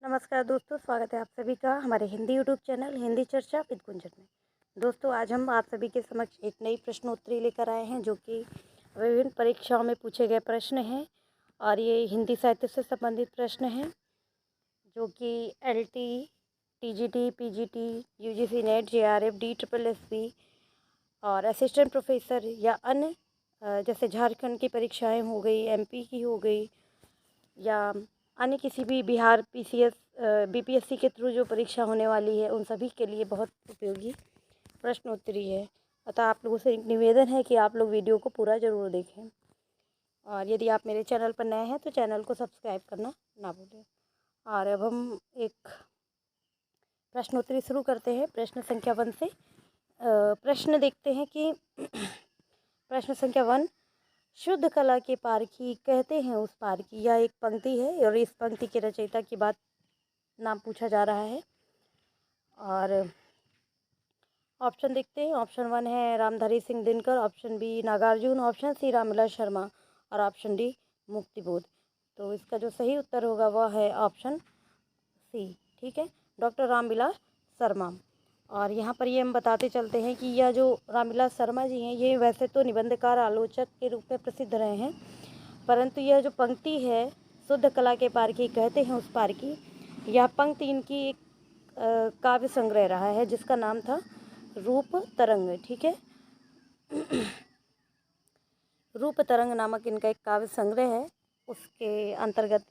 नमस्कार दोस्तों, स्वागत है आप सभी का हमारे हिंदी यूट्यूब चैनल हिंदी चर्चा विद गुंजन में। दोस्तों, आज हम आप सभी के समक्ष एक नई प्रश्नोत्तरी लेकर आए हैं जो कि विभिन्न परीक्षाओं में पूछे गए प्रश्न हैं और ये हिंदी साहित्य से संबंधित प्रश्न हैं जो कि LT, TGT, PGT, UGC net, JRF, DSSB और असिस्टेंट प्रोफेसर या अन्य जैसे झारखंड की परीक्षाएँ हो गई, MP की हो गई या अन्य किसी भी बिहार PCS BPSC के थ्रू जो परीक्षा होने वाली है उन सभी के लिए बहुत उपयोगी प्रश्नोत्तरी है। अतः आप लोगों से एक निवेदन है कि आप लोग वीडियो को पूरा ज़रूर देखें और यदि आप मेरे चैनल पर नए हैं तो चैनल को सब्सक्राइब करना ना भूलें। और अब हम एक प्रश्नोत्तरी शुरू करते हैं प्रश्न संख्या 1 से। प्रश्न देखते हैं कि प्रश्न संख्या 1, शुद्ध कला के पारखी कहते हैं उस पारखी। यह एक पंक्ति है और इस पंक्ति के रचयिता की बात नाम पूछा जा रहा है। और ऑप्शन देखते हैं। ऑप्शन 1 है Ramdhari Singh Dinkar, option B Nagarjun, option C Ramvilas Sharma और ऑप्शन डी मुक्तिबोध। तो इसका जो सही उत्तर होगा वह है ऑप्शन सी। ठीक है, डॉक्टर रामविलास शर्मा। और यहाँ पर ये हम बताते चलते हैं कि यह जो रामविलास शर्मा जी हैं ये वैसे तो निबंधकार आलोचक के रूप में प्रसिद्ध रहे हैं, परंतु यह जो पंक्ति है शुद्ध कला के पारखी कहते हैं उस पारखी, यह पंक्ति इनकी एक काव्य संग्रह रहा है जिसका नाम था रूप तरंग। ठीक है, रूप तरंग नामक इनका एक काव्य संग्रह है, उसके अंतर्गत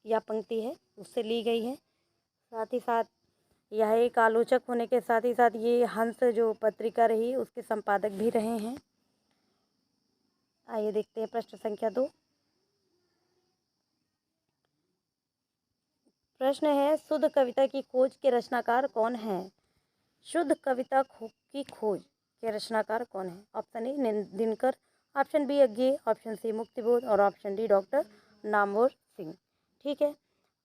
यह पंक्ति है, उससे ली गई है। साथ ही साथ यह एक आलोचक होने के साथ ही साथ ये हंस जो पत्रिका रही उसके संपादक भी रहे हैं। आइए देखते हैं प्रश्न संख्या 2। प्रश्न है शुद्ध कविता की खोज के रचनाकार कौन है? शुद्ध कविता की खोज के रचनाकार कौन है? Option A Dinkar, option B Agyeya, option C Muktibodh और option D doctor Namvar Singh. ठीक है,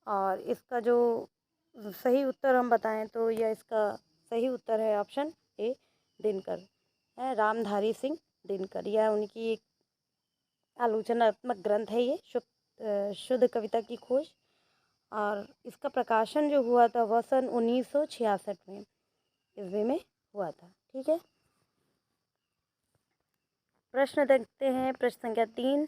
और इसका जो सही उत्तर हम बताएं तो यह इसका सही उत्तर है ऑप्शन ए दिनकर है, रामधारी सिंह दिनकर। यह उनकी एक आलोचनात्मक ग्रंथ है ये शुद्ध कविता की खोज, और इसका प्रकाशन जो हुआ था वह सन 1966 में ईस्वी में हुआ था। ठीक है, प्रश्न देखते हैं प्रश्न संख्या 3,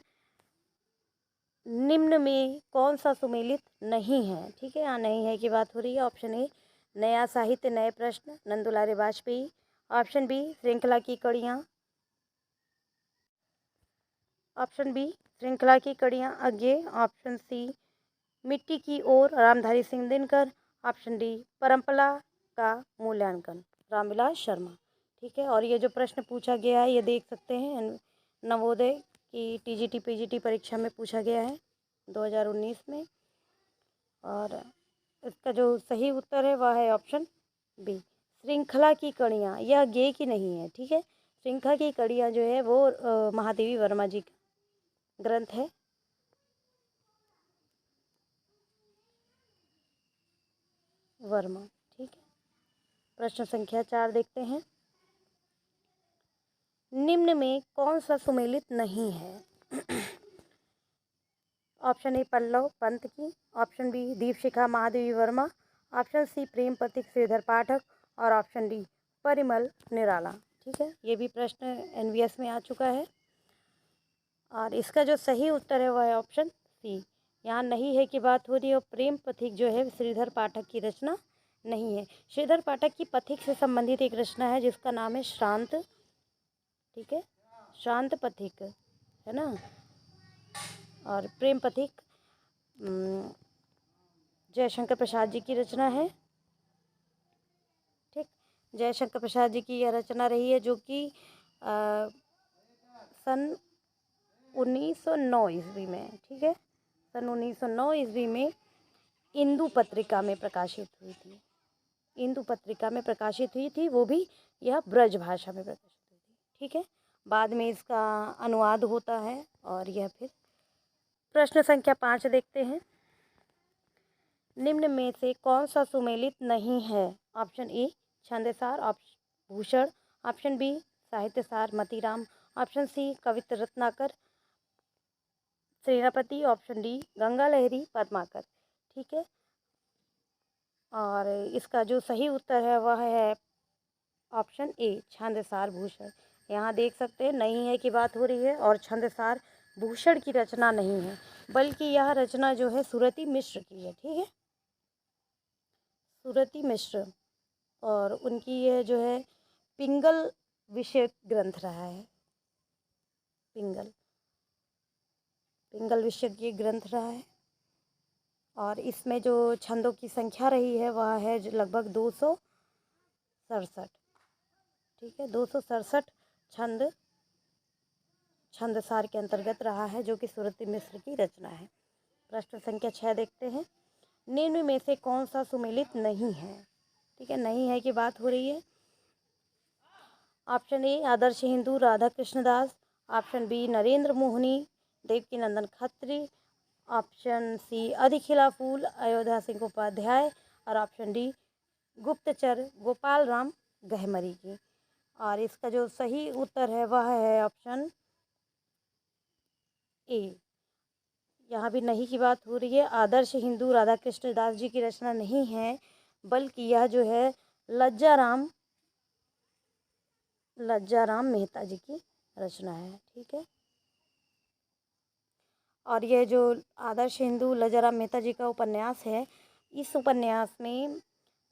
निम्न में कौन सा सुमेलित नहीं है? ठीक है, यहाँ नहीं है की बात हो रही है। ऑप्शन ए नया साहित्य नए प्रश्न नंदुलारे वाजपेयी, ऑप्शन बी श्रृंखला की कड़ियाँ, ऑप्शन बी श्रृंखला की कड़ियाँ अज्ञे, ऑप्शन सी मिट्टी की ओर रामधारी सिंह दिनकर, ऑप्शन डी परंपरा का मूल्यांकन रामविलास शर्मा। ठीक है, और ये जो प्रश्न पूछा गया है ये देख सकते हैं नवोदय की TGT PGT परीक्षा में पूछा गया है 2019 में, और इसका जो सही उत्तर है वह है ऑप्शन बी श्रृंखला की कड़ियाँ। यह गे की नहीं है। ठीक है, श्रृंखला की कड़ियाँ जो है वो महादेवी वर्मा जी का ग्रंथ है। वर्मा। ठीक है, प्रश्न संख्या 4 देखते हैं, निम्न में कौन सा सुमेलित नहीं है? ऑप्शन ए पल्लव पंत की, option B Deepshikha Mahadevi Verma, option C Prem Pratik Shridhar Pathak और ऑप्शन डी परिमल निराला। ठीक है, ये भी प्रश्न NVS में आ चुका है और इसका जो सही उत्तर है वह है ऑप्शन सी। यहाँ नहीं है कि बात हो रही है और प्रेम पथिक जो है श्रीधर पाठक की रचना नहीं है। श्रीधर पाठक की पथिक से संबंधित एक रचना है जिसका नाम है श्रांत। ठीक है, शांत पथिक है ना, और प्रेम पथिक जयशंकर प्रसाद जी की रचना है। ठीक, जयशंकर प्रसाद जी की यह रचना रही है जो कि सन 1909 ईस्वी में, ठीक है, सन 1909 ईस्वी में इंदु पत्रिका में प्रकाशित हुई थी। इंदु पत्रिका में प्रकाशित हुई थी, वो भी यह ब्रज भाषा में प्रकाशित हुई थी। ठीक है, बाद में इसका अनुवाद होता है और यह फिर प्रश्न संख्या 5 देखते हैं, निम्न में से कौन सा सुमेलित नहीं है? Option A Chhandsar option Bhushan, option B Sahityasar Matiram, option C Kavitra Ratnakar Senapati, option D Ganga Lahari Padmakar. ठीक है, और इसका जो सही उत्तर है वह है ऑप्शन ए, छंदसार भूषण। यहाँ देख सकते हैं नहीं है की बात हो रही है और छंदसार भूषण की रचना नहीं है, बल्कि यह रचना जो है सुरति मिश्र की है। ठीक है, सुरति मिश्र, और उनकी यह जो है पिंगल विषय ग्रंथ रहा है। पिंगल विषय की ग्रंथ रहा है, और इसमें जो छंदों की संख्या रही है वह है लगभग 267। ठीक है, 267 छंदसार के अंतर्गत रहा है, जो कि सुरति मिश्र की रचना है। प्रश्न संख्या 6 देखते हैं। निम्न में से कौन सा सुमेलित नहीं है? ठीक है, नहीं है की बात हो रही है। Option A Adarsh Hindu Radha Krishnadas, option B Narendra Mohini Devkinandan Khatri, option C Adhikhila Phool Ayodhya Singh Upadhyay, और ऑप्शन डी गुप्तचर गोपाल राम गहमरी की। और इसका जो सही उत्तर है वह है ऑप्शन ए। यहाँ भी नहीं की बात हो रही है। आदर्श हिंदू राधा कृष्णदास जी की रचना नहीं है, बल्कि यह जो है लज्जाराम मेहता जी की रचना है। ठीक है, और यह जो आदर्श हिंदू लज्जाराम मेहता जी का उपन्यास है, इस उपन्यास में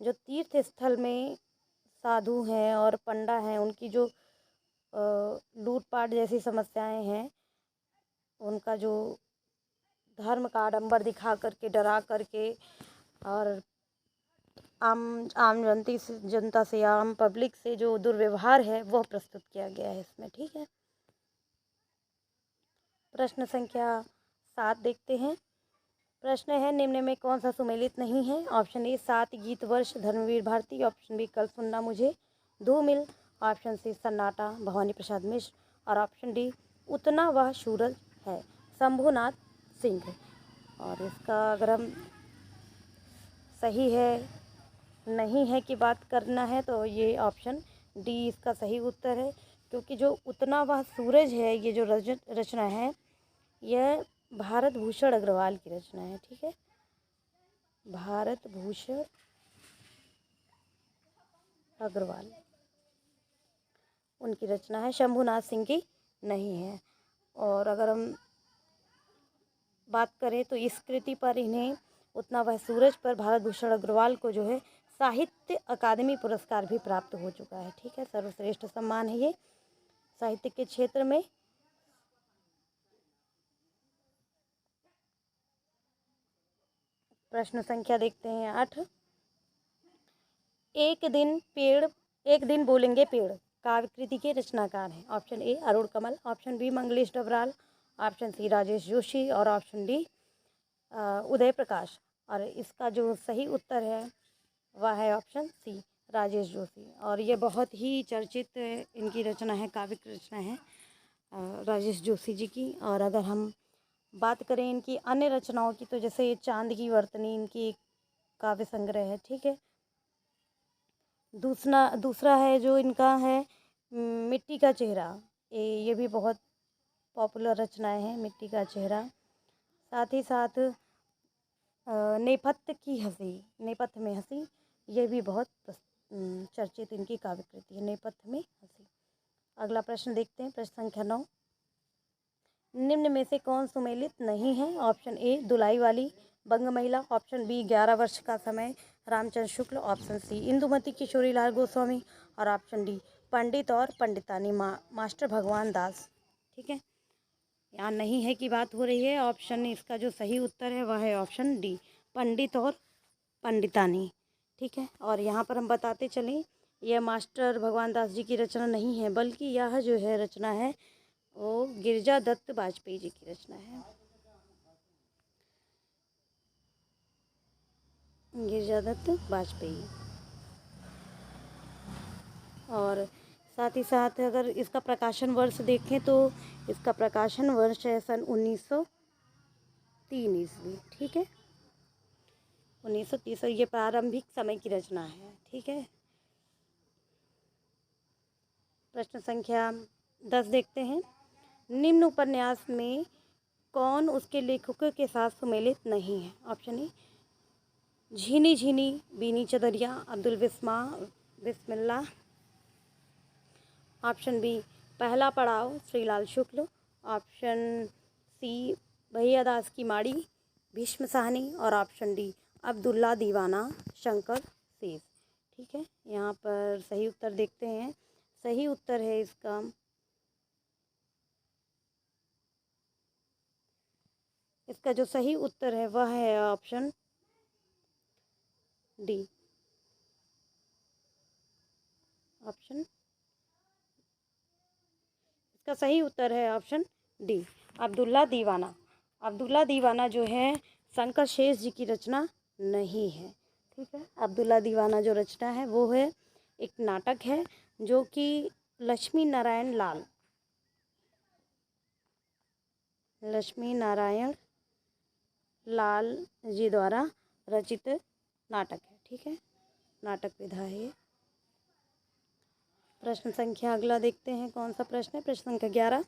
जो तीर्थ स्थल में साधु हैं और पंडा हैं, उनकी जो लूटपाट जैसी समस्याएं हैं, उनका जो धर्म का आडंबर दिखा करके, डरा करके, और आम जनता से, आम पब्लिक से जो दुर्व्यवहार है वह प्रस्तुत किया गया है इसमें। ठीक है, प्रश्न संख्या 7 देखते हैं। प्रश्न है निम्न में कौन सा सुमेलित नहीं है? ऑप्शन ए 7 गीत वर्ष धर्मवीर भारती, ऑप्शन बी कल सुनना मुझे, धूमिल, ऑप्शन सी सन्नाटा भवानी प्रसाद मिश्र, और ऑप्शन डी उतना वह सूरज है शंभुनाथ सिंह। और इसका अगर हम सही है नहीं है की बात करना है तो ये ऑप्शन डी इसका सही उत्तर है, क्योंकि जो उतना वह सूरज है, ये जो रचना है, यह भारत भूषण अग्रवाल की रचना है। ठीक है, भारत भूषण अग्रवाल उनकी रचना है, शंभुनाथ सिंह की नहीं है। और अगर हम बात करें तो इस कृति पर इन्हें उतना वह सूरज पर भारत भूषण अग्रवाल को जो है साहित्य अकादमी पुरस्कार भी प्राप्त हो चुका है। ठीक है, सर्वश्रेष्ठ सम्मान है ये साहित्य के क्षेत्र में। प्रश्न संख्या देखते हैं 8। एक दिन बोलेंगे पेड़ काव्य कृति के रचनाकार हैं। Option A Arun Kamal, option B Manglesh Dabral, option C Rajesh Joshi, और ऑप्शन डी उदय प्रकाश। और इसका जो सही उत्तर है वह है ऑप्शन सी राजेश जोशी। और ये बहुत ही चर्चित इनकी रचना है, काव्य रचना है राजेश जोशी जी की। और अगर हम बात करें इनकी अन्य रचनाओं की, तो जैसे ये चांद की वर्तनी इनकी एक काव्य संग्रह है। ठीक है, दूसरा है जो इनका है मिट्टी का चेहरा, ये भी बहुत पॉपुलर रचनाएं हैं, मिट्टी का चेहरा। साथ ही साथ नेपथ्य में हंसी, ये भी बहुत चर्चित इनकी काव्य कृति है, नेपथ्य में हंसी। अगला प्रश्न देखते हैं, प्रश्न संख्या 9। निम्न में से कौन सुमेलित नहीं है? ऑप्शन ए दुलाई वाली बंग महिला, ऑप्शन बी 11 वर्ष का समय रामचंद्र शुक्ल, ऑप्शन सी इंदुमती किशोरी लाल गोस्वामी, और ऑप्शन डी पंडित और पंडितानी मास्टर भगवान दास। ठीक है, यहाँ नहीं है की बात हो रही है। ऑप्शन इसका जो सही उत्तर है वह है ऑप्शन डी पंडित और पंडितानी। ठीक है, और यहाँ पर हम बताते चलें, यह मास्टर भगवान दास जी की रचना नहीं है, बल्कि यह जो है रचना है वो गिरिजा दत्त वाजपेयी जी की रचना है, गिरिजा दत्त वाजपेयी। और साथ ही साथ अगर इसका प्रकाशन वर्ष देखें तो इसका प्रकाशन वर्ष है सन 1903 ईस्वी। ठीक है, 1930, ये प्रारंभिक समय की रचना है। ठीक है, प्रश्न संख्या 10 देखते हैं। निम्न उपन्यास में कौन उसके लेखकों के साथ सुमेलित नहीं है? ऑप्शन ए झीनी झीनी बीनी चदरिया अब्दुल बिस्मिल्लाह। ऑप्शन बी पहला पड़ाव श्रीलाल शुक्ल। ऑप्शन सी भैयादास की माड़ी भीष्म साहनी। और ऑप्शन डी अब्दुल्ला दीवाना शंकर सेठ। ठीक है, यहाँ पर सही उत्तर देखते हैं। सही उत्तर है इसका जो सही उत्तर है वह है ऑप्शन डी। इसका सही उत्तर है ऑप्शन डी, अब्दुल्ला दीवाना। अब्दुल्ला दीवाना जो है शंकर शेष जी की रचना नहीं है। ठीक है, अब्दुल्ला दीवाना जो रचना है वो है एक नाटक है जो कि लक्ष्मी नारायण लाल जी द्वारा रचित नाटक है। ठीक है, नाटक विधा है ये। प्रश्न संख्या अगला देखते हैं कौन सा प्रश्न है। प्रश्न संख्या 11,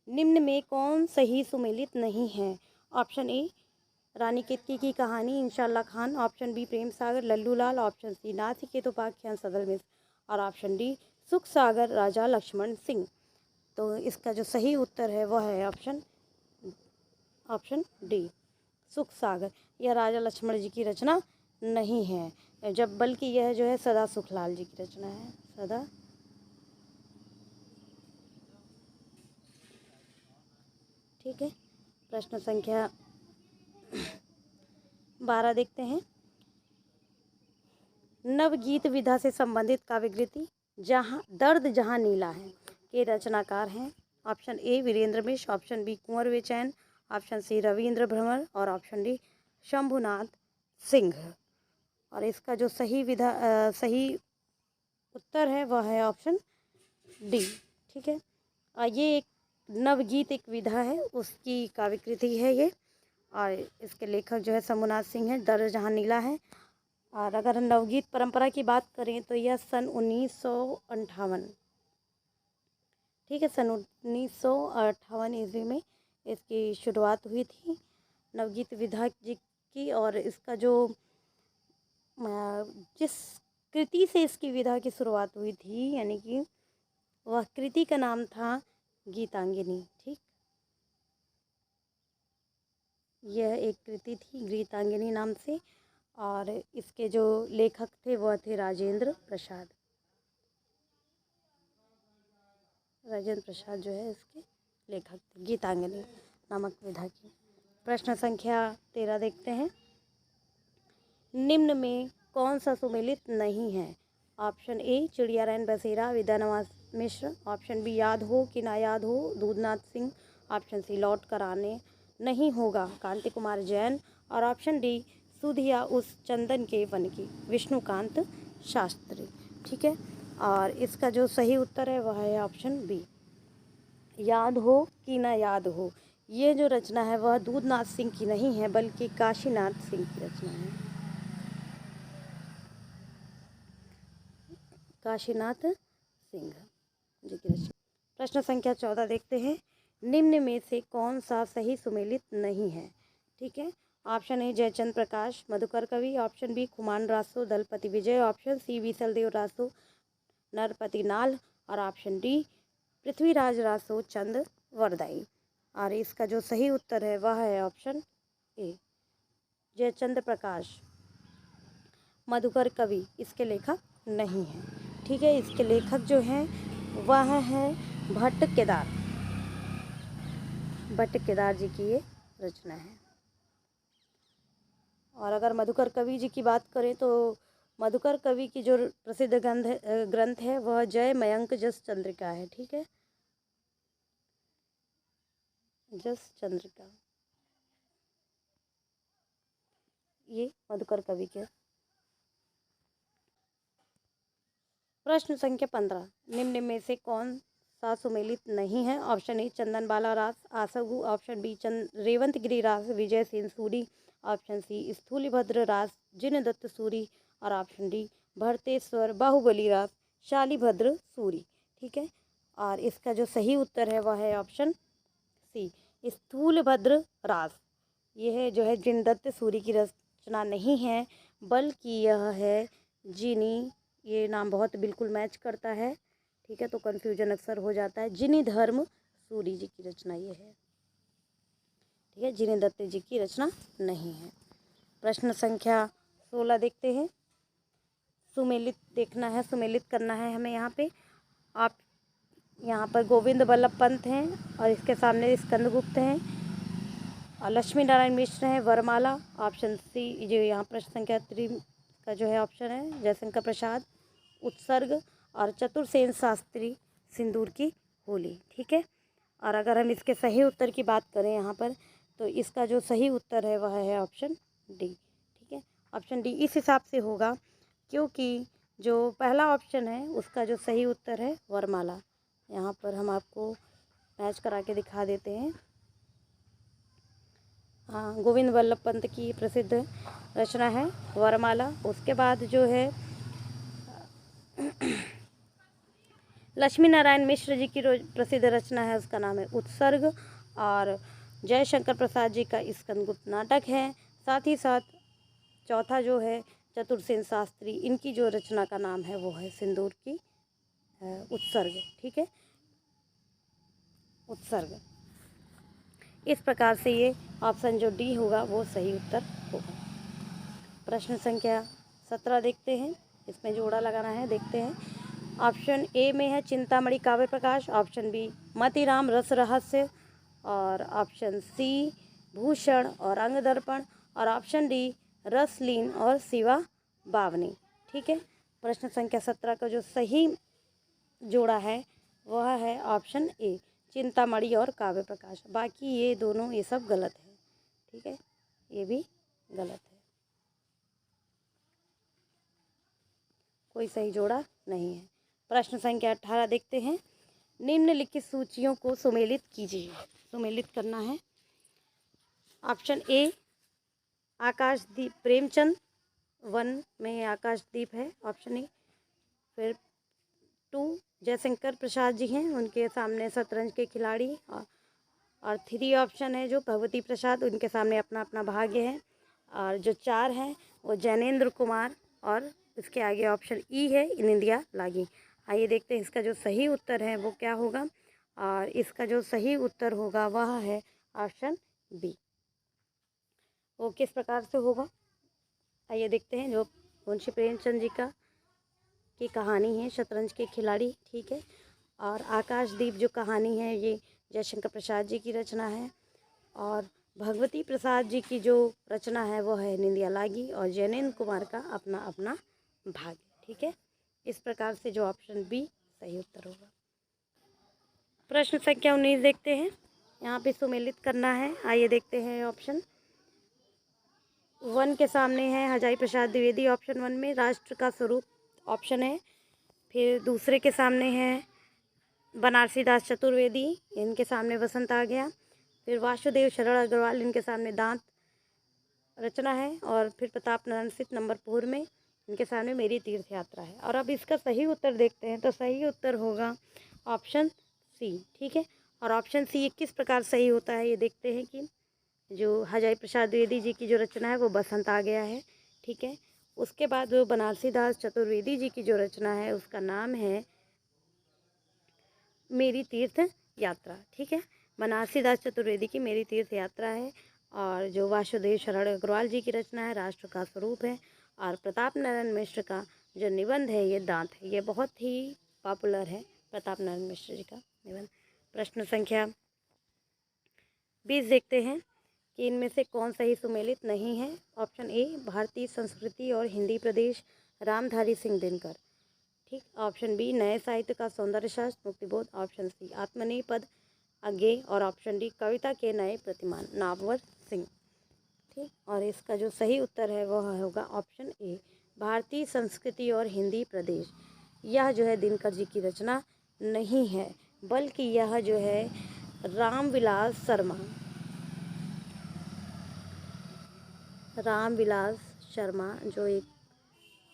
निम्न में कौन सही सुमेलित नहीं है। ऑप्शन ए रानी केतकी की कहानी इंशाल्लाह खान। ऑप्शन बी प्रेम सागर लल्लू लाल। ऑप्शन सी नासिकेत उपाख्यान सदर मिश्र। और ऑप्शन डी सुख सागर राजा लक्ष्मण सिंह। तो इसका जो सही उत्तर है वह है ऑप्शन डी, सुख सागर। यह राजा लक्ष्मण जी की रचना नहीं है, जब बल्कि यह जो है सदा सुखलाल जी की रचना है। सदा। ठीक है, प्रश्न संख्या 12 देखते हैं। नवगीत विधा से संबंधित काव्यकृति जहाँ नीला है के रचनाकार हैं। Option A Virendra Mishra. Option B Kunwar Bechain. Option सी रविंद्र भ्रमर। और ऑप्शन डी शंभुनाथ सिंह। और इसका जो सही उत्तर है वह है ऑप्शन डी। ठीक है, ये एक नवगीत एक विधा है, उसकी काव्यकृति है ये। और इसके लेखक जो है शंभुनाथ सिंह है। दर जहाँ नीला है। और अगर नवगीत परंपरा की बात करें तो यह सन 1958, ठीक है, सन 1958 ईस्वी में इसकी शुरुआत हुई थी नवगीत विधा जी की। और इसका जो जिस कृति से इसकी विधा की शुरुआत हुई थी, यानी कि वह कृति का नाम था गीतांगिनी। ठीक, यह एक कृति थी गीतांगिनी नाम से। और इसके जो लेखक थे वह थे राजेंद्र प्रसाद जो है इसके लेखक थे गीतांगिनी नामक विधा की। प्रश्न संख्या 13 देखते हैं। निम्न में कौन सा सुमेलित नहीं है। ऑप्शन ए चिड़ियारैन बसेरा विद्या नवाज मिश्र। ऑप्शन बी याद हो कि ना याद हो दूधनाथ सिंह। ऑप्शन सी लौट कर आने नहीं होगा कांति कुमार जैन। और ऑप्शन डी सुधिया उस चंदन के वन की विष्णुकांत शास्त्री। ठीक है, और इसका जो सही उत्तर है वह है ऑप्शन बी, याद हो कि ना याद हो। ये जो रचना है वह दूधनाथ सिंह की नहीं है बल्कि काशीनाथ सिंह की रचना है। काशीनाथ सिंह जी की रचना। प्रश्न संख्या 14 देखते हैं। निम्न में से कौन सा सही सुमेलित नहीं है। ठीक है, ऑप्शन ए जयचंद्र प्रकाश मधुकर कवि। ऑप्शन बी खुमान रासो दलपति विजय। ऑप्शन सी विसलदेव रासो नरपति नाल। और ऑप्शन डी पृथ्वीराज रासो चंद वरदाई। और इसका जो सही उत्तर है वह है ऑप्शन ए जयचंद्र प्रकाश मधुकर कवि इसके लेखक नहीं हैं। ठीक है, इसके लेखक जो हैं वह है भट्ट केदार जी की ये रचना है। और अगर मधुकर कवि जी की बात करें तो मधुकर कवि की जो प्रसिद्ध ग्रंथ है वह जय मयंक जस चंद्रिका है। ठीक है, जस चंद्रिका, ये मधुकर कवि के। प्रश्न संख्या 15, निम्न में से कौन सा सुमेलित नहीं है। ऑप्शन ए चंदन बाला रास आसगु। ऑप्शन बी रेवंत गिरी रास विजय सेन सूरी। ऑप्शन सी स्थूलिभद्र रास जिन दत्त सूरी। और ऑप्शन डी भरतेश्वर बाहुबली रास शालिभद्र सूरी। ठीक है, और इसका जो सही उत्तर है वह है ऑप्शन सी स्थूलभद्र रास। यह जो है जिन दत्त सूरी की रचना नहीं है बल्कि यह है जिनी, ये नाम बहुत बिल्कुल मैच करता है, ठीक है, तो कन्फ्यूजन अक्सर हो जाता है। जिनी धर्म सूरी जी की रचना ये है, ठीक है, जिनी दत्त जी की रचना नहीं है। प्रश्न संख्या 16 देखते हैं। सुमेलित देखना है, सुमेलित करना है हमें यहाँ पे। आप यहाँ पर गोविंद बल्लभ पंत हैं और इसके सामने स्कंदगुप्त हैं और लक्ष्मी नारायण मिश्र हैं, वरमाला। ऑप्शन सी जो यहाँ प्रश्न संख्या 3 का जो है ऑप्शन है जयशंकर प्रसाद, उत्सर्ग और चतुर्सेन शास्त्री, सिंदूर की होली, ठीक है। और अगर हम इसके सही उत्तर की बात करें यहाँ पर, तो इसका जो सही उत्तर है वह है ऑप्शन डी, ठीक है। ऑप्शन डी इस हिसाब से होगा क्योंकि जो पहला ऑप्शन है उसका जो सही उत्तर है वरमाला। यहाँ पर हम आपको मैच करा के दिखा देते हैं। हाँ, गोविंद बल्लभ पंत की प्रसिद्ध रचना है वरमाला। उसके बाद जो है लक्ष्मी नारायण मिश्र जी की प्रसिद्ध रचना है, उसका नाम है उत्सर्ग। और जयशंकर प्रसाद जी का स्कंदगुप्त नाटक है। साथ ही साथ चौथा जो है चतुर्सेन शास्त्री, इनकी जो रचना का नाम है वो है सिंदूर की उत्सर्ग, ठीक है, उत्सर्ग। इस प्रकार से ये ऑप्शन जो डी होगा वो सही उत्तर होगा। प्रश्न संख्या 17 देखते हैं, इसमें जोड़ा लगाना है, देखते हैं। ऑप्शन ए में है चिंतामणि काव्य प्रकाश, ऑप्शन बी मतिराम रस रहस्य, और ऑप्शन सी भूषण और अंग दर्पण, और ऑप्शन डी रसलीन और शिवा बावनी, ठीक है। प्रश्न संख्या 17 का जो सही जोड़ा है वह है ऑप्शन ए चिंतामणि और काव्य प्रकाश। बाकी ये दोनों ये सब गलत है, ठीक है, ये भी गलत है, कोई सही जोड़ा नहीं है। प्रश्न संख्या 18 देखते हैं। निम्नलिखित सूचियों को सुमेलित कीजिए, सुमेलित करना है। ऑप्शन ए आकाशदीप, प्रेमचंद 1 में आकाशदीप है, ऑप्शन ए। फिर 2 जयशंकर प्रसाद जी हैं, उनके सामने शतरंज के खिलाड़ी, और 3 ऑप्शन है जो भगवती प्रसाद, उनके सामने अपना अपना भाग्य है। और जो 4 हैं वो जैनेन्द्र कुमार, और इसके आगे ऑप्शन ई है इनिंदिया लागी। आइए देखते हैं इसका जो सही उत्तर है वो क्या होगा, और इसका जो सही उत्तर होगा वह है ऑप्शन बी। वो किस प्रकार से होगा आइए देखते हैं। जो मुंशी प्रेमचंद जी की कहानी है शतरंज के खिलाड़ी, ठीक है, और आकाशदीप जो कहानी है ये जयशंकर प्रसाद जी की रचना है, और भगवती प्रसाद जी की जो रचना है वो है निंदिया लागी, और जैनेन्द्र कुमार का अपना अपना भाग्य, ठीक है। इस प्रकार से जो ऑप्शन बी सही उत्तर होगा। प्रश्न संख्या 19 देखते हैं, यहाँ पे सुमेलित करना है। आइए देखते हैं। ऑप्शन 1 के सामने है हजारी प्रसाद द्विवेदी, ऑप्शन 1 में राष्ट्र का स्वरूप ऑप्शन है। फिर दूसरे के सामने है बनारसी दास चतुर्वेदी, इनके सामने वसंत आ गया। फिर वासुदेव शरण अग्रवाल, इनके सामने दांत रचना है। और फिर प्रताप नारायण सिंह नंबर 4 में, इनके सामने मेरी तीर्थ यात्रा है। और अब इसका सही उत्तर देखते हैं, तो सही उत्तर होगा ऑप्शन सी, ठीक है। और ऑप्शन सी किस प्रकार सही होता है ये देखते हैं कि जो हजारी प्रसाद द्विवेदी जी की जो रचना है वो बसंत आ गया है, ठीक है। उसके बाद जो बनारसी दास चतुर्वेदी जी की जो रचना है उसका नाम है मेरी तीर्थ यात्रा, ठीक है। बनारसी दास चतुर्वेदी की मेरी तीर्थ यात्रा है। और जो वासुदेव शरण अग्रवाल जी की रचना है राष्ट्र का स्वरूप है। और प्रताप नारायण मिश्र का जो निबंध है ये दांत है, ये बहुत ही पॉपुलर है प्रताप नारायण मिश्र जी का निबंध। प्रश्न संख्या 20 देखते हैं कि इनमें से कौन सही सुमेलित नहीं है। ऑप्शन ए भारतीय संस्कृति और हिंदी प्रदेश, रामधारी सिंह दिनकर, ठीक। ऑप्शन बी नए साहित्य का सौंदर्य शास्त्र, मुक्तिबोध। ऑप्शन सी आत्मनेपद अज्ञेय, और ऑप्शन डी कविता के नए प्रतिमान, नामवर सिंह, ठीक। और इसका जो सही उत्तर है वह होगा ऑप्शन ए भारतीय संस्कृति और हिंदी प्रदेश। यह जो है दिनकर जी की रचना नहीं है, बल्कि यह जो है रामविलास शर्मा जो एक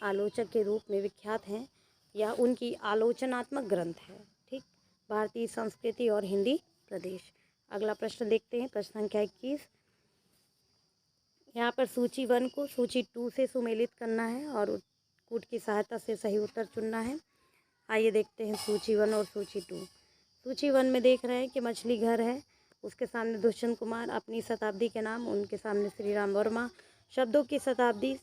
आलोचक के रूप में विख्यात हैं, यह उनकी आलोचनात्मक ग्रंथ है, ठीक। भारतीय संस्कृति और हिंदी प्रदेश। अगला प्रश्न देखते हैं, प्रश्न संख्या 21। यहाँ पर सूची 1 को सूची 2 से सुमेलित करना है और कूट की सहायता से सही उत्तर चुनना है। आइए देखते हैं सूची 1 और सूची 2। सूची 1 में देख रहे हैं कि मछली घर है, उसके सामने दुष्यंत कुमार, अपनी शताब्दी के नाम, उनके सामने श्री राम वर्मा, शब्दों की शताब्दी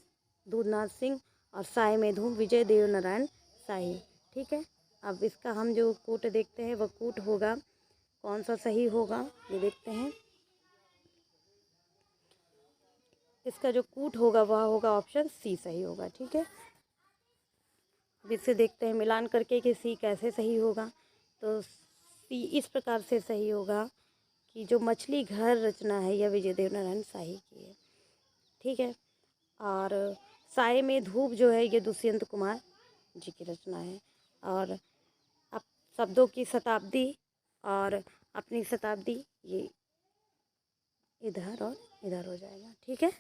दूधनाथ सिंह और साय में धूम विजय देव नारायण शाही। ठीक है, अब इसका हम जो कूट देखते हैं वह कूट होगा, कौन सा सही होगा ये देखते हैं। इसका जो कूट होगा वह होगा ऑप्शन सी सही होगा। ठीक है, अब इसे देखते हैं मिलान करके कि सी कैसे सही होगा। तो सी इस प्रकार से सही होगा कि जो मछली घर रचना है यह विजय देव नारायण शाही की है। ठीक है, और साय में धूप जो है ये दुष्यंत कुमार जी की रचना है। और अब शब्दों की शताब्दी और अपनी शताब्दी ये इधर और इधर हो जाएगा। ठीक है,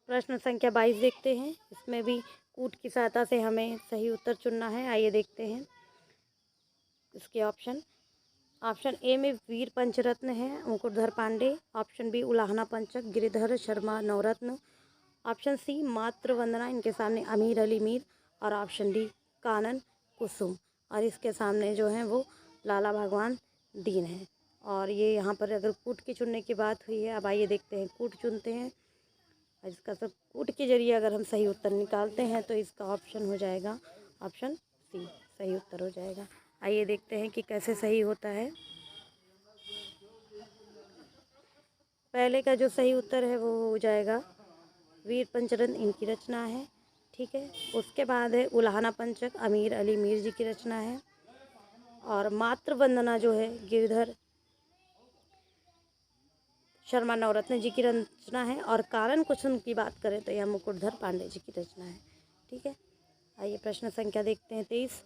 प्रश्न संख्या 22 देखते हैं। इसमें भी कूट की सहायता से हमें सही उत्तर चुनना है। आइए देखते हैं इसके ऑप्शन। ऑप्शन ए में वीर पंचरत्न है मुकुटधर पांडे, ऑप्शन बी उलाहना पंचक गिरिधर शर्मा नवरत्न, ऑप्शन सी मातृ वंदना, इनके सामने अमीर अली मीर, और ऑप्शन डी कानन कुसुम, और इसके सामने जो है वो लाला भगवान दीन है। और ये यहाँ पर अगर कूट की चुनने की बात हुई है, अब आइए देखते हैं कूट चुनते हैं। इसका सब कूट के जरिए अगर हम सही उत्तर निकालते हैं तो इसका ऑप्शन हो जाएगा ऑप्शन सी सही उत्तर हो जाएगा। आइए देखते हैं कि कैसे सही होता है। पहले का जो सही उत्तर है वो हो जाएगा वीर पंचरत्न, इनकी रचना है। ठीक है, उसके बाद है उलाहना पंचक अमीर अली मीर जी की रचना है, और मातृ वंदना जो है गिरधर शर्मा नवरत्न जी की रचना है, और कारण कुसुम की बात करें तो यह मुकुटधर पांडे जी की रचना है। ठीक है, आइए प्रश्न संख्या देखते हैं 23।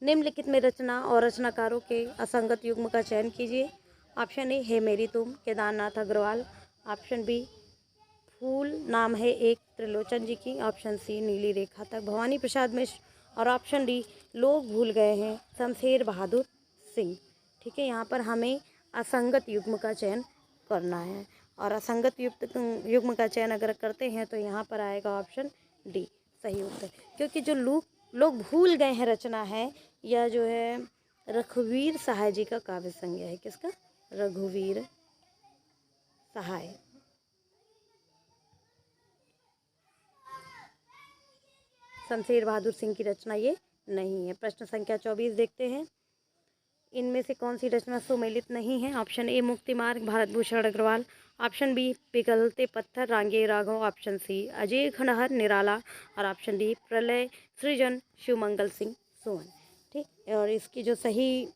निम्नलिखित में रचना और रचनाकारों के असंगत युग्म का चयन कीजिए। ऑप्शन ए है मेरी तुम Kedarnath Agarwal, option B full नाम है एक त्रिलोचन जी की, ऑप्शन सी नीली रेखा तक भवानी प्रसाद मिश्र, और ऑप्शन डी लोग भूल गए हैं शमशेर बहादुर सिंह। ठीक है, यहाँ पर हमें असंगत युग्म का चयन करना है, और असंगत युग्म का चयन अगर करते हैं तो यहाँ पर आएगा ऑप्शन डी सही उत्तर, क्योंकि जो लोग भूल गए हैं रचना है यह जो है रघुवीर सहाय जी का काव्य संज्ञा है। किसका? रघुवीर सहाय। शमशेर बहादुर सिंह की रचना ये नहीं है। प्रश्न संख्या 24 देखते हैं। इनमें से कौन सी रचना सुमेलित नहीं है? ऑप्शन ए मुक्ति मार्ग भारत भूषण अग्रवाल, ऑप्शन बी पिघलते पत्थर रांगे राघव, ऑप्शन सी अजय खंडहर निराला, और ऑप्शन डी प्रलय सृजन शिवमंगल सिंह सुमन। ठीक, और इसकी जो सही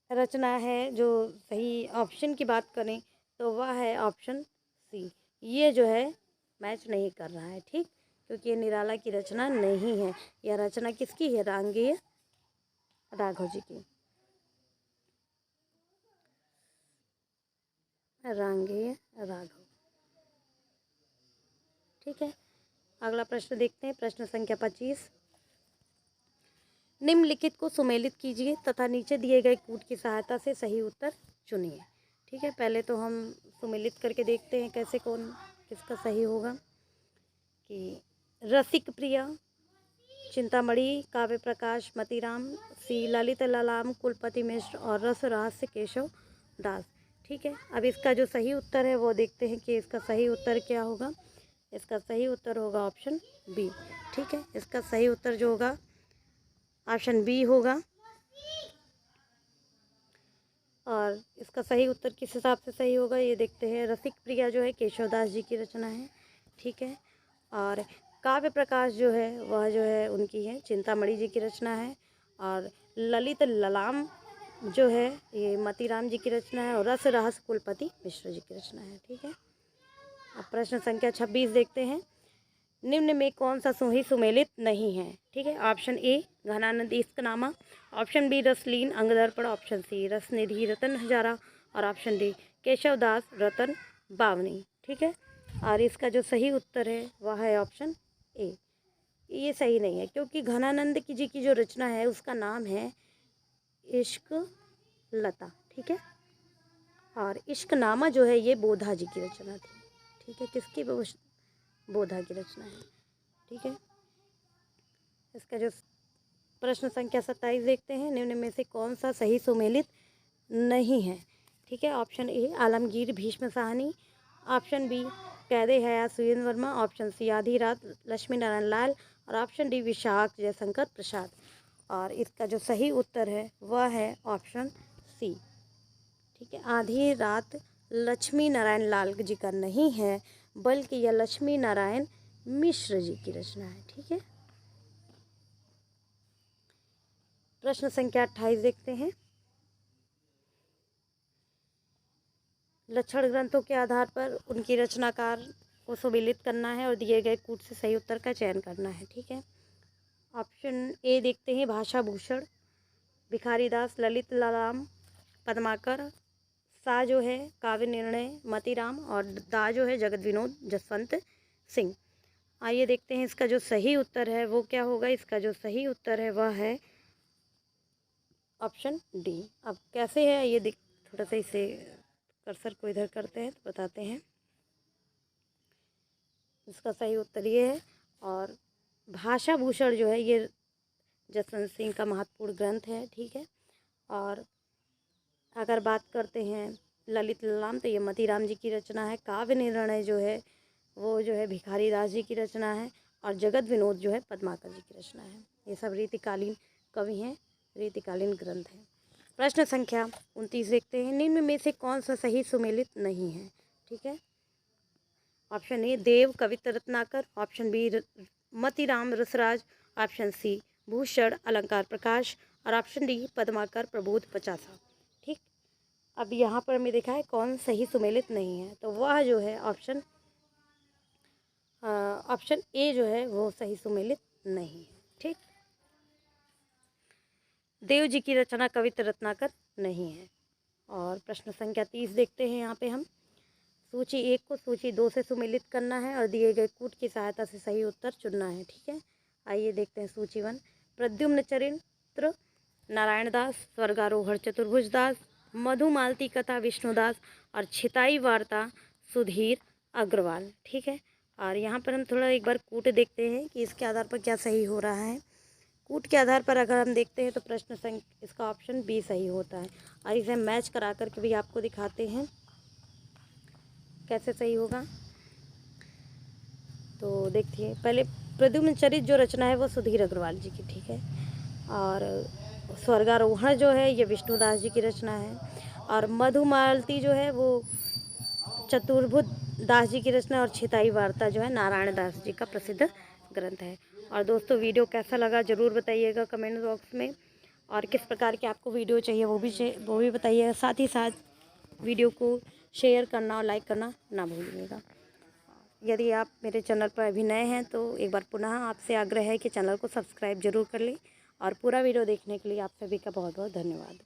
रचना है, जो सही ऑप्शन की बात करें तो वह है ऑप्शन सी। ये जो है मैच नहीं कर रहा है। ठीक, क्योंकि ये निराला की रचना नहीं है। यह रचना किसकी है? रांगेय राघव जी की, रांगेय राघव। ठीक है, अगला प्रश्न देखते हैं। प्रश्न संख्या 25। निम्नलिखित को सुमेलित कीजिए तथा नीचे दिए गए कूट की सहायता से सही उत्तर चुनिए। ठीक है, पहले तो हम सुमेलित करके देखते हैं कैसे कौन किसका सही होगा। कि रसिक प्रिया चिंतामणि काव्य प्रकाश मतीराम, सी ललित ललाम कुलपति मिश्र, और रस रहस्य केशव दास। ठीक है, अब इसका जो सही उत्तर है वो देखते हैं कि इसका सही उत्तर क्या होगा। इसका सही उत्तर होगा ऑप्शन बी। ठीक है, इसका सही उत्तर जो होगा ऑप्शन बी होगा, और इसका सही उत्तर किस हिसाब से सही होगा ये देखते हैं। रसिक प्रिया जो है केशवदास जी की रचना है। ठीक है, और काव्य प्रकाश जो है वह जो है उनकी है चिंतामणि जी की रचना है, और ललित ललाम जो है ये मतीराम जी की रचना है, और रस रहस्य कुलपति मिश्र जी की रचना है। ठीक है, अब प्रश्न संख्या 26 देखते हैं। निम्न में कौन सा ही सुमेलित नहीं है? ठीक है, option A Ghananand Ishqnama, option B Raslin Angdarpan, option C Rasnidhi Ratan Hazara, और ऑप्शन डी केशवदास रतन बावनी। ठीक है, और इसका जो सही उत्तर है वह है ऑप्शन ए। ये सही नहीं है, क्योंकि घनानंद जी की जो रचना है उसका नाम है इश्क लता। ठीक है, और इश्कनामा जो है ये बोधा जी की रचना थी। ठीक है, किसकी? बोधा की रचना है। ठीक है, इसका जो प्रश्न संख्या 27 देखते हैं, निम्न में से कौन सा सही सुमेलित नहीं है? ठीक है, option A Alamgir Bhishma Sahni, option B Qaide Hayat Surendra Verma, option C Aadhi Raat Lakshmi Narayan Lal और ऑप्शन डी विशाख जयशंकर प्रसाद। और इसका जो सही उत्तर है वह है ऑप्शन सी। ठीक है, आधी रात लक्ष्मी नारायण लाल जी का नहीं है, बल्कि यह लक्ष्मी नारायण मिश्र जी की रचना है। ठीक है, प्रश्न संख्या 28 देखते हैं। लक्षण ग्रंथों के आधार पर उनकी रचनाकार को सुमेलित करना है और दिए गए कूट से सही उत्तर का चयन करना है। ठीक है, ऑप्शन ए देखते हैं, भाषा भूषण, भिखारी दास, ललित राम, पद्माकर, सा जो है काव्य निर्णय मतीराम और दा जो है जगत विनोद जसवंत सिंह। आइए देखते हैं इसका जो सही उत्तर है वो क्या होगा। इसका जो सही उत्तर है वह है ऑप्शन डी। अब कैसे है ये थोड़ा सा इसे कर्सर को इधर करते हैं तो बताते हैं। इसका सही उत्तर ये है और भाषा भूषण जो है ये जसवंत सिंह का महत्वपूर्ण ग्रंथ है। ठीक है, और अगर बात करते हैं ललित लाम तो ये मतीराम जी की रचना है। काव्य निर्णय जो है वो जो है भिखारी दास जी की रचना है और जगत विनोद जो है पद्माकर जी की रचना है। ये सब रीतिकालीन कवि हैं, रीतिकालीन ग्रंथ हैं। प्रश्न संख्या 29 देखते हैं, निम्न में से कौन सा सही सुमेलित नहीं है? ठीक है, option A Dev Kavitra Ratnakar, option B Matiram Rasraj, option C Bhushan Alankar Prakash और ऑप्शन डी पद्माकर प्रबोध पचासा। ठीक, अब यहाँ पर हमें देखा है कौन सही सुमेलित नहीं है, तो वह जो है ऑप्शन ए जो है वो सही सुमेलित नहीं है। ठीक, देव जी की रचना कवित्र रत्नाकर नहीं है। और प्रश्न संख्या 30 देखते हैं। यहाँ पे हम सूची 1 को सूची 2 से सुमेलित करना है और दिए गए कूट की सहायता से सही उत्तर चुनना है। ठीक है, आइए देखते हैं सूची 1। प्रद्युम्न चरित्र नारायण दास, स्वर्गारोहण चतुर्भुज दास, मधुमालती कथा विष्णुदास और छिताई वार्ता सुधीर अग्रवाल। ठीक है, और यहाँ पर हम थोड़ा एक बार कूट देखते हैं कि इसके आधार पर क्या सही हो रहा है। कूट के आधार पर अगर हम देखते हैं तो प्रश्न इसका ऑप्शन बी सही होता है। और इसे मैच करा करके भी आपको दिखाते हैं कैसे सही होगा। तो देखिए, पहले प्रद्युम्न चरित्र जो रचना है वो सुधीर अग्रवाल जी की। ठीक है, और स्वर्गारोहण जो है ये विष्णुदास जी की रचना है और मधुमालती जो है वो चतुर्भुज दास जी की रचना और छिताई वार्ता जो है नारायण दास जी का प्रसिद्ध ग्रंथ है। और दोस्तों, वीडियो कैसा लगा ज़रूर बताइएगा कमेंट बॉक्स में, और किस प्रकार की आपको वीडियो चाहिए वो भी बताइएगा। साथ ही साथ वीडियो को शेयर करना और लाइक करना ना भूलिएगा। यदि आप मेरे चैनल पर अभी नए हैं तो एक बार पुनः आपसे आग्रह है कि चैनल को सब्सक्राइब जरूर कर लें। और पूरा वीडियो देखने के लिए आप सभी का बहुत बहुत धन्यवाद।